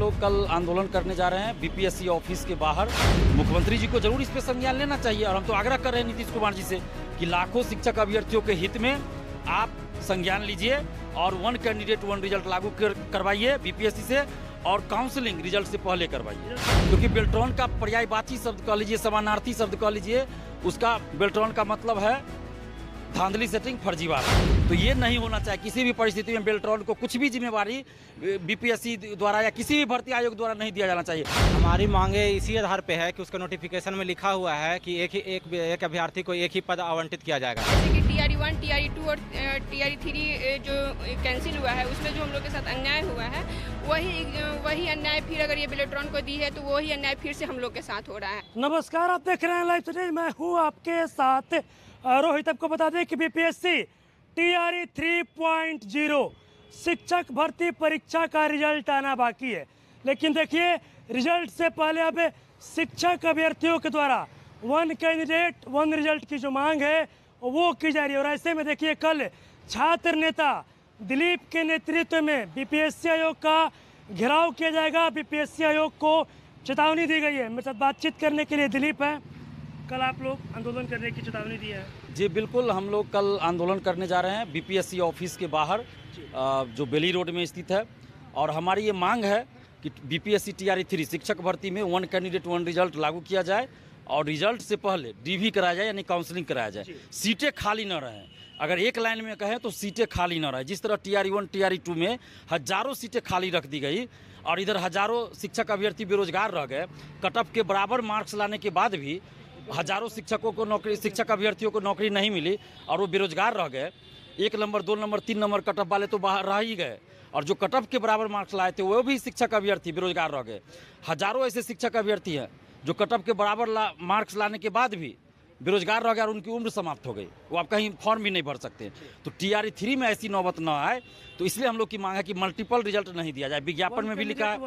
लोग कल आंदोलन करने जा रहे हैं बीपीएससी ऑफिस के बाहर। मुख्यमंत्री जी को जरूर इस पे संज्ञान लेना चाहिए और हम तो आग्रह कर रहे हैं नीतीश कुमार जी से कि लाखों शिक्षक अभ्यर्थियों के हित में आप संज्ञान लीजिए और वन कैंडिडेट वन रिजल्ट लागू करवाइए बीपीएससी से और काउंसलिंग रिजल्ट से पहले करवाइए। क्योंकि बेल्ट्रॉन का पर्यायवाची शब्द कह लीजिए, समानार्थी शब्द कह लीजिए, उसका बेल्ट्रॉन का मतलब है धांधली सेटिंग फर्जीवाड़ा। तो ये नहीं होना चाहिए किसी भी परिस्थिति में। बेल्ट्रॉन को कुछ भी जिम्मेवारी बीपीएससी द्वारा या किसी भी भर्ती आयोग द्वारा नहीं दिया जाना चाहिए। हमारी मांगे इसी आधार पे है कि उसका नोटिफिकेशन में लिखा हुआ है कि एक अभ्यर्थी को एक ही पद आवंटित किया जाएगा। जैसे कि TRE 1, TRE 2 और TRE 3 जो कैंसिल हुआ है उसमें जो हम लोग के साथ अन्याय हुआ है वही अन्याय फिर अगर ये बेल्ट्रॉन को दी है तो वही अन्याय फिर से हम लोग के साथ हो रहा है। नमस्कार, आप देख रहे हैं लाइव स्टेज। मैं हूँ आपके साथ रोहित। आपको बता दें कि बीपीएससी TRE 3.0 शिक्षक भर्ती परीक्षा का रिजल्ट आना बाकी है, लेकिन देखिए रिजल्ट से पहले अब शिक्षक अभ्यर्थियों के द्वारा वन कैंडिडेट वन रिजल्ट की जो मांग है वो की जा रही है। और ऐसे में देखिए कल छात्र नेता दिलीप के नेतृत्व में बीपीएससी आयोग का घेराव किया जाएगा। बीपीएससी आयोग को चेतावनी दी गई है। मेरे साथ बातचीत करने के लिए दिलीप है। कल आप लोग आंदोलन करने की चेतावनी दी है। जी बिल्कुल, हम लोग कल आंदोलन करने जा रहे हैं बीपीएससी ऑफिस के बाहर जो बेली रोड में स्थित है। और हमारी ये मांग है कि बीपीएससी TRE 3 शिक्षक भर्ती में वन कैंडिडेट वन रिजल्ट लागू किया जाए और रिजल्ट से पहले DV कराया जाए, यानी काउंसलिंग कराया जाए। सीटें खाली न रहें। अगर एक लाइन में कहें तो सीटें खाली न रहे। जिस तरह TRE 1 TRE 2 में हजारों सीटें खाली रख दी गई और इधर हजारों शिक्षक अभ्यर्थी बेरोजगार रह गए। कट ऑफ के बराबर मार्क्स लाने के बाद भी हजारों शिक्षकों को नौकरी, शिक्षक अभ्यर्थियों को नौकरी नहीं मिली और वो बेरोजगार रह गए। 1 number 2 number 3 number cut off वाले तो बाहर रह ही गए और जो कट ऑफ के बराबर मार्क्स लाए थे वो भी शिक्षक अभ्यर्थी बेरोजगार रह गए। हजारों ऐसे शिक्षक अभ्यर्थी हैं जो कट ऑफ के बराबर मार्क्स लाने के बाद भी बेरोजगार रह गए और उनकी उम्र समाप्त हो गई। वो आप कहीं फॉर्म भी नहीं भर सकते। तो TRE 3 में ऐसी नौबत न आए, तो इसलिए हम लोग की मांग है कि मल्टीपल रिजल्ट नहीं दिया जाए। विज्ञापन में भी लिखा है,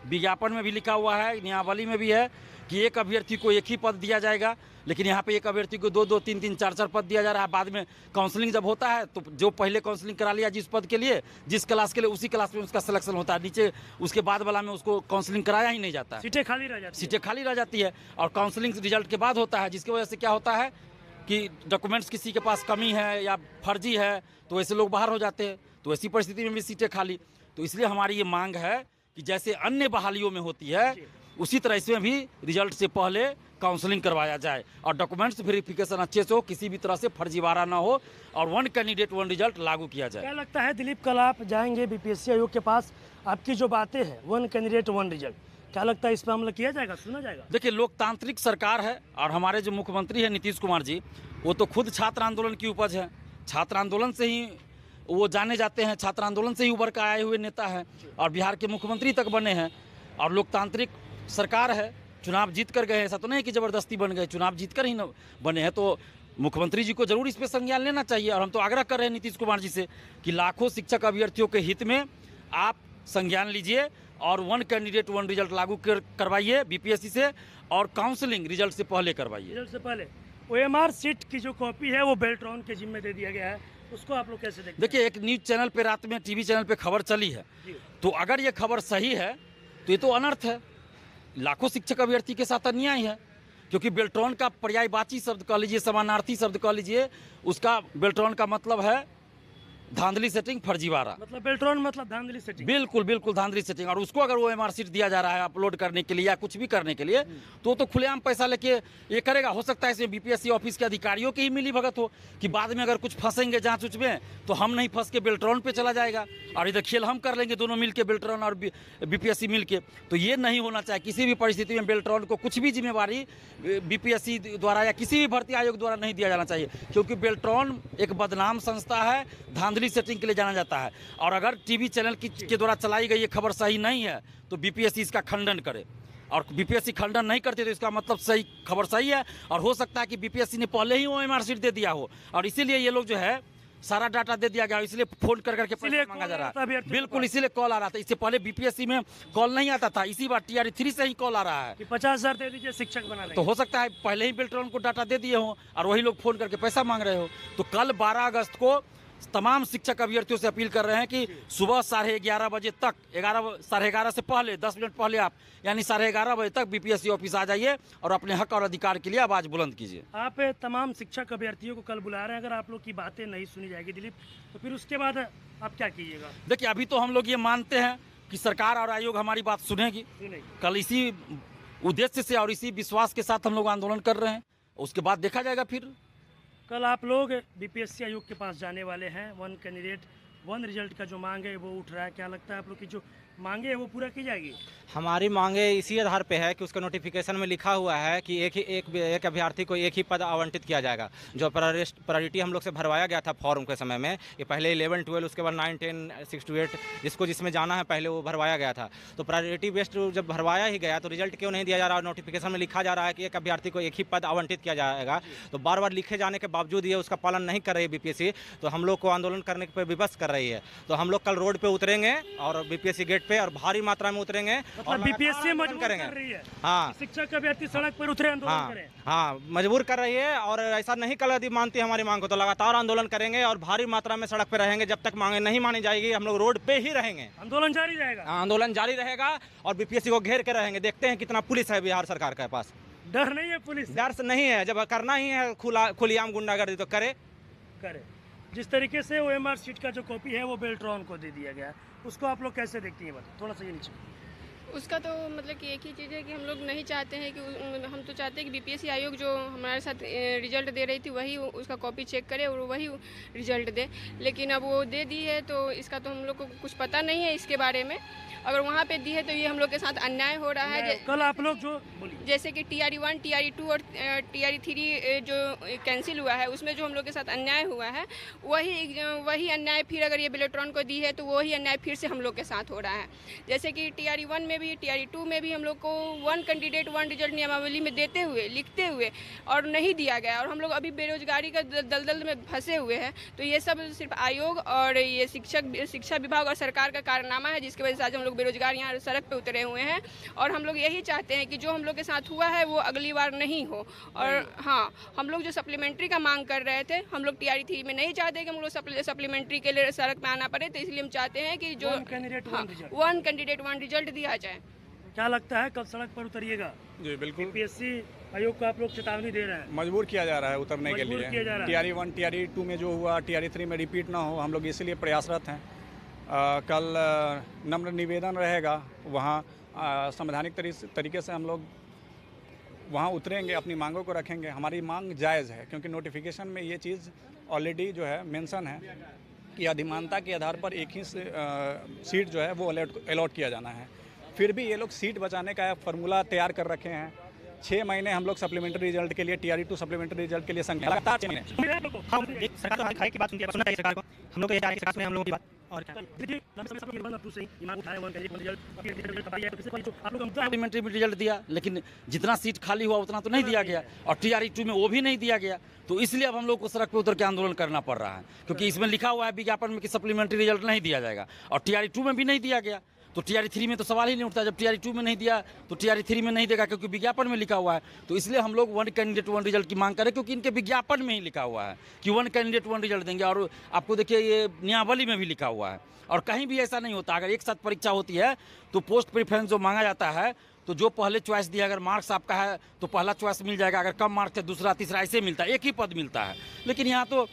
विज्ञापन में भी लिखा हुआ है, नियमावली में भी है कि एक अभ्यर्थी को एक ही पद दिया जाएगा, लेकिन यहाँ पे एक अभ्यर्थी को 2-2 3-3 4-4 पद दिया जा रहा है। बाद में काउंसलिंग जब होता है तो जो पहले काउंसलिंग करा लिया जिस पद के लिए, जिस क्लास के लिए, उसी क्लास में उसका सिलेक्शन होता है। नीचे उसके बाद वाला में उसको काउंसलिंग कराया ही नहीं जाता है। सीटें खाली रह जाती है। सीटें खाली रह जाती है और काउंसलिंग रिजल्ट के बाद होता है, जिसकी वजह से क्या होता है कि डॉक्यूमेंट्स किसी के पास कमी है या फर्जी है तो ऐसे लोग बाहर हो जाते हैं। तो ऐसी परिस्थिति में भी सीटें खाली। तो इसलिए हमारी ये मांग है कि जैसे अन्य बहालियों में होती है उसी तरह इसमें भी रिजल्ट से पहले काउंसलिंग करवाया जाए और डॉक्यूमेंट्स वेरिफिकेशन अच्छे से हो, किसी भी तरह से फर्जीवाड़ा ना हो और वन कैंडिडेट वन रिजल्ट लागू किया जाए। क्या लगता है दिलीप, कल आप जाएंगे बीपीएससी आयोग के पास, आपकी जो बातें हैं वन कैंडिडेट वन रिजल्ट, क्या लगता है इस पर अमल किया जाएगा, सुना जाएगा? देखिए, लोकतांत्रिक सरकार है और हमारे जो मुख्यमंत्री हैं नीतीश कुमार जी, वो तो खुद छात्र आंदोलन की उपज है। छात्र आंदोलन से ही वो जाने जाते हैं, छात्र आंदोलन से ही उभर कर आए हुए नेता हैं और बिहार के मुख्यमंत्री तक बने हैं। और लोकतांत्रिक सरकार है, चुनाव जीत कर गए हैं। ऐसा तो नहीं कि ज़बरदस्ती बन गए, चुनाव जीत कर ही न बने हैं। तो मुख्यमंत्री जी को जरूर इस पे संज्ञान लेना चाहिए और हम तो आग्रह कर रहे हैं नीतीश कुमार जी से कि लाखों शिक्षक अभ्यर्थियों के हित में आप संज्ञान लीजिए और वन कैंडिडेट वन रिजल्ट लागू करवाइए बीपीएससी से और काउंसलिंग रिजल्ट से पहले करवाइए। रिजल्ट से पहले OMR सीट की जो कॉपी है वो बेल्ट्रॉन के जिम्मे दे दिया गया है, उसको आप लोग कैसे देखते हैं? देखिए, एक न्यूज़ चैनल पे रात में टीवी चैनल पे खबर चली है, तो अगर ये खबर सही है तो ये तो अनर्थ है। लाखों शिक्षक अभ्यर्थी के साथ अन्याय है, क्योंकि बेल्ट्रॉन का पर्यायवाची शब्द कह लीजिए, समानार्थी शब्द कह लीजिए, उसका बेल्ट्रॉन का मतलब है धांधली सेटिंग फर्जीवाड़ा। मतलब बेल्ट्रॉन मतलब धांधली सेटिंग। बिल्कुल बिल्कुल धांधली सेटिंग। और उसको अगर OMR सीट दिया जा रहा है अपलोड करने के लिए या कुछ भी करने के लिए तो खुलेआम पैसा लेके ये करेगा। हो सकता है इसमें बीपीएससी ऑफिस के अधिकारियों की ही मिली भगत हो कि बाद में अगर कुछ फंसेंगे जांच उच में तो हम नहीं फंस के बेल्ट्रॉन पे चला जाएगा और इधर खेल हम कर लेंगे, दोनों मिलके, बेल्ट्रॉन और बीपीएससी मिलके। तो ये नहीं होना चाहिए किसी भी परिस्थिति में। बेल्ट्रॉन को कुछ भी जिम्मेवारी बीपीएससी द्वारा या किसी भी भर्ती आयोग द्वारा नहीं दिया जाना चाहिए, क्योंकि बेल्ट्रॉन एक बदनाम संस्था है, धांधली सेटिंग के लिए जाना जाता है। और अगर टीवी चैनल के द्वारा चलाई गई ये खबर सही नहीं है तो बीपीएससी इसका खंडन करे और बीपीएससी खंडन नहीं करती तो इसका मतलब सही, खबर सही है। और हो सकता है कि बीपीएससी ने पहले ही OMR सीट दे दिया हो और इसीलिए ये लोग जो है सारा डाटा दे दिया गया, इसलिए फोन करके पैसा मांगा जा रहा है। बिल्कुल, इसीलिए कॉल आ रहा था। इससे पहले बीपीएससी में कॉल नहीं आता था, इसी बार TRE 3 से ही कॉल आ रहा है कि 50,000 दे दीजिए शिक्षक बना लेंगे। तो हो सकता है पहले ही बेल्ट्रॉन को डाटा दे दिए हो और वही लोग फोन करके पैसा मांग रहे हो। तो कल 12 अगस्त को तमाम शिक्षक अभ्यर्थियों से अपील कर रहे हैं कि सुबह 11:30 बजे तक 11:30 से पहले 10 मिनट पहले आप यानी 11:30 बजे तक बीपीएससी ऑफिस आ जाइए और अपने हक और अधिकार के लिए आवाज़ बुलंद कीजिए। आप तमाम शिक्षक अभ्यर्थियों को कल बुला रहे हैं, अगर आप लोग की बातें नहीं सुनी जाएगी दिलीप, तो फिर उसके बाद आप क्या कीजिएगा? देखिए, अभी तो हम लोग ये मानते हैं कि सरकार और आयोग हमारी बात सुनेगी। कल इसी उद्देश्य से और इसी विश्वास के साथ हम लोग आंदोलन कर रहे हैं, उसके बाद देखा जाएगा। फिर कल आप लोग बीपीएससी आयोग के पास जाने वाले हैं। 1 कैंडिडेट 1 रिजल्ट का जो मांग है वो उठ रहा है, क्या लगता है आप लोग की जो मांगे है वो पूरा की जाएगी? हमारी मांगे इसी आधार पे है कि उसका नोटिफिकेशन में लिखा हुआ है कि एक अभ्यर्थी को एक ही पद आवंटित किया जाएगा। जो प्रायोरिटी हम लोग से भरवाया गया था फॉर्म के समय में, ये पहले 11, 12 उसके बाद 9, 10, 6 to 8 जिसमें जाना है पहले वो भरवाया गया था। तो प्रायोरिटी बेस्ड जब भरवाया ही गया तो रिजल्ट क्यों नहीं दिया जा रहा? नोटिफिकेशन में लिखा जा रहा है कि एक अभ्यर्थी को एक ही पद आवंटित किया जाएगा। तो बार बार लिखे जाने के बावजूद ये उसका पालन नहीं कर रही है बीपीएससी, तो हम लोग को आंदोलन करने पर विवश कर रही है। तो हम लोग कल रोड पे उतरेंगे और बीपीएससी गेट पे और भारी मात्रा में उतरेंगे और बीपीएससी मजबूर करेंगे। कर रही है। हाँ, शिक्षक अभ्यर्थी सड़क पर उतरे आंदोलन करें। हाँ, मजबूर कर रही है और ऐसा नहीं कल यदि मानती है हमारी मांग को तो लगातार आंदोलन करेंगे और भारी मात्रा में सड़क पे रहेंगे। जब तक मांगे नहीं मानी जाएगी हम लोग रोड पे ही रहेंगे। आंदोलन जारी रहेगा। आंदोलन जारी रहेगा और बीपीएससी को घेर के रहेंगे। देखते हैं कितना पुलिस है बिहार सरकार के पास। डर नहीं है पुलिस? डर से नहीं है, जब करना ही है खुलेआम गुंडागर्दी तो करे। जिस तरीके से OMR सीट का जो कॉपी है वो बेल्ट्रॉन को दे दिया गया है, उसको आप लोग कैसे देखती हैं? बताओ थोड़ा सा ये नीचे। उसका तो मतलब कि एक ही चीज़ है कि हम लोग नहीं चाहते हैं कि हम तो चाहते हैं कि बीपीएससी आयोग जो हमारे साथ रिजल्ट दे रही थी वही उसका कॉपी चेक करे और वही रिजल्ट दे, लेकिन अब वो दे दी है तो इसका तो हम लोग को कुछ पता नहीं है इसके बारे में। अगर वहाँ पे दी है तो ये हम लोग के साथ अन्याय हो रहा है। कल आप लोग जो जैसे कि TRE1, TRE2 और TRE3 जो कैंसिल हुआ है उसमें जो हम लोग के साथ अन्याय हुआ है वही अन्याय फिर अगर ये बेलेट्रॉन को दी है तो वही अन्याय फिर से हम लोग के साथ हो रहा है। जैसे कि TRE1 में भी TRE2 में भी हम लोग को 1 कैंडिडेट 1 रिजल्ट नियमावली में देते हुए लिखते हुए और नहीं दिया गया और हम लोग अभी बेरोजगारी का दलदल में फंसे हुए हैं। तो ये सब सिर्फ आयोग और ये शिक्षा विभाग और सरकार का कारनामा है जिसकी वजह से आज हम लोग बेरोजगार यहाँ सड़क पे उतरे हुए हैं। और हम लोग यही चाहते हैं कि जो हम लोग के साथ हुआ है वो अगली बार नहीं हो। और हाँ, हम लोग जो सप्लीमेंट्री का मांग कर रहे थे, हम लोग TRE3 में नहीं चाहते कि हम लोग सप्लीमेंट्री के लिए सड़क पे आना पड़े, तो इसलिए हम चाहते हैं कि जो 1 कैंडिडेट 1 रिजल्ट दिया जाए। क्या लगता है कब सड़क पर उतरिएगा? जी बिल्कुल। बीपीएससी आयोग को आप लोग चेतावनी दे रहे हैं? मजबूर किया जा रहा है उतरने के लिए। TRE1 TRE2 में जो हुआ TRE3 में रिपीट ना हो, हम लोग इसीलिए प्रयासरत हैं। कल नम्र निवेदन रहेगा, वहाँ संवैधानिक तरीके से हम लोग वहाँ उतरेंगे, अपनी मांगों को रखेंगे। हमारी मांग जायज़ है क्योंकि नोटिफिकेशन में ये चीज़ ऑलरेडी जो है मेंशन है कि अधिमानता के आधार पर एक ही सीट जो है वो अलॉट किया जाना है। फिर भी ये लोग सीट बचाने का फार्मूला तैयार कर रखे हैं। 6 महीने हम लोग सप्लीमेंट्री रिजल्ट के लिए TRE2 सप्लीमेंट्री रिजल्ट के लिए संख्या लगातार 6 महीने सप्लीमेंट्री में रिजल्ट दिया, लेकिन जितना सीट खाली हुआ उतना तो नहीं दिया गया और TRE2 में वो भी नहीं दिया गया। तो इसलिए अब हम लोग को सड़क पे उतर के आंदोलन करना पड़ रहा है क्योंकि इसमें लिखा हुआ है विज्ञापन में कि सप्लीमेंट्री रिजल्ट नहीं दिया जाएगा और TRE2 में भी नहीं दिया गया। तो TRE3 में तो सवाल ही नहीं उठता। जब TRE2 में नहीं दिया तो TRE3 में नहीं देगा क्योंकि विज्ञापन में लिखा हुआ है। तो इसलिए हम लोग 1 कैंडिडेट 1 रिजल्ट की मांग करें क्योंकि इनके विज्ञापन में ही लिखा हुआ है कि 1 कैंडिडेट 1 रिजल्ट देंगे। और आपको देखिए ये नियमावली में भी लिखा हुआ है और कहीं भी ऐसा नहीं होता। अगर एक साथ परीक्षा होती है तो पोस्ट प्रेफरेंस जो मांगा जाता है तो जो पहले चॉइस दिया, अगर मार्क्स आपका है तो पहला चॉइस मिल जाएगा, अगर कम मार्क्स है दूसरा तीसरा ऐसे मिलता है, एक ही पद मिलता है। लेकिन यहाँ तो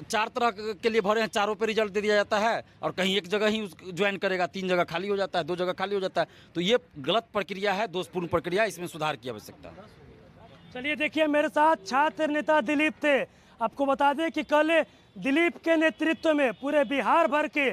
4 तरह के लिए भरे हैं, चारों पे रिजल्ट दे दिया जाता है और कहीं एक जगह ही ज्वाइन करेगा, 3 जगह खाली हो जाता है, 2 जगह खाली हो जाता है। तो ये गलत प्रक्रिया है, दोषपूर्ण प्रक्रिया, इसमें सुधार की आवश्यकता है। चलिए देखिए, मेरे साथ छात्र नेता दिलीप थे। आपको बता दें कि कल दिलीप के नेतृत्व में पूरे बिहार भर के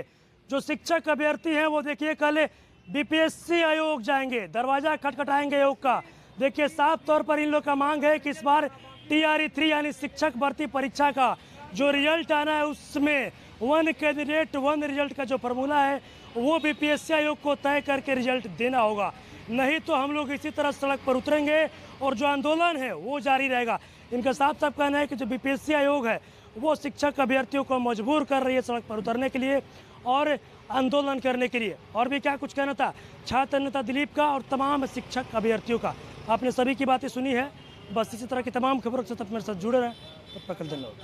जो शिक्षक अभ्यर्थी हैं वो देखिए कल बीपीएससी आयोग जाएंगे, दरवाजा खटखटाएंगे आयोग का। देखिए साफ तौर पर इन लोग का मांग है कि इस बार TRE3 यानी शिक्षक भर्ती परीक्षा का जो रिजल्ट आना है उसमें 1 कैंडिडेट 1 रिजल्ट का जो फार्मूला है वो बीपीएससी आयोग को तय करके रिजल्ट देना होगा। नहीं तो हम लोग इसी तरह सड़क पर उतरेंगे और जो आंदोलन है वो जारी रहेगा। इनका साफ साफ कहना है कि जो बीपीएससी आयोग है वो शिक्षक अभ्यर्थियों को मजबूर कर रही है सड़क पर उतरने के लिए और आंदोलन करने के लिए। और भी क्या कुछ कहना था छात्र नेता दिलीप का और तमाम शिक्षक अभ्यर्थियों का, आपने सभी की बातें सुनी है। बस इसी तरह की तमाम खबरों के साथ मेरे साथ जुड़े रहें। तब तक धन्यवाद।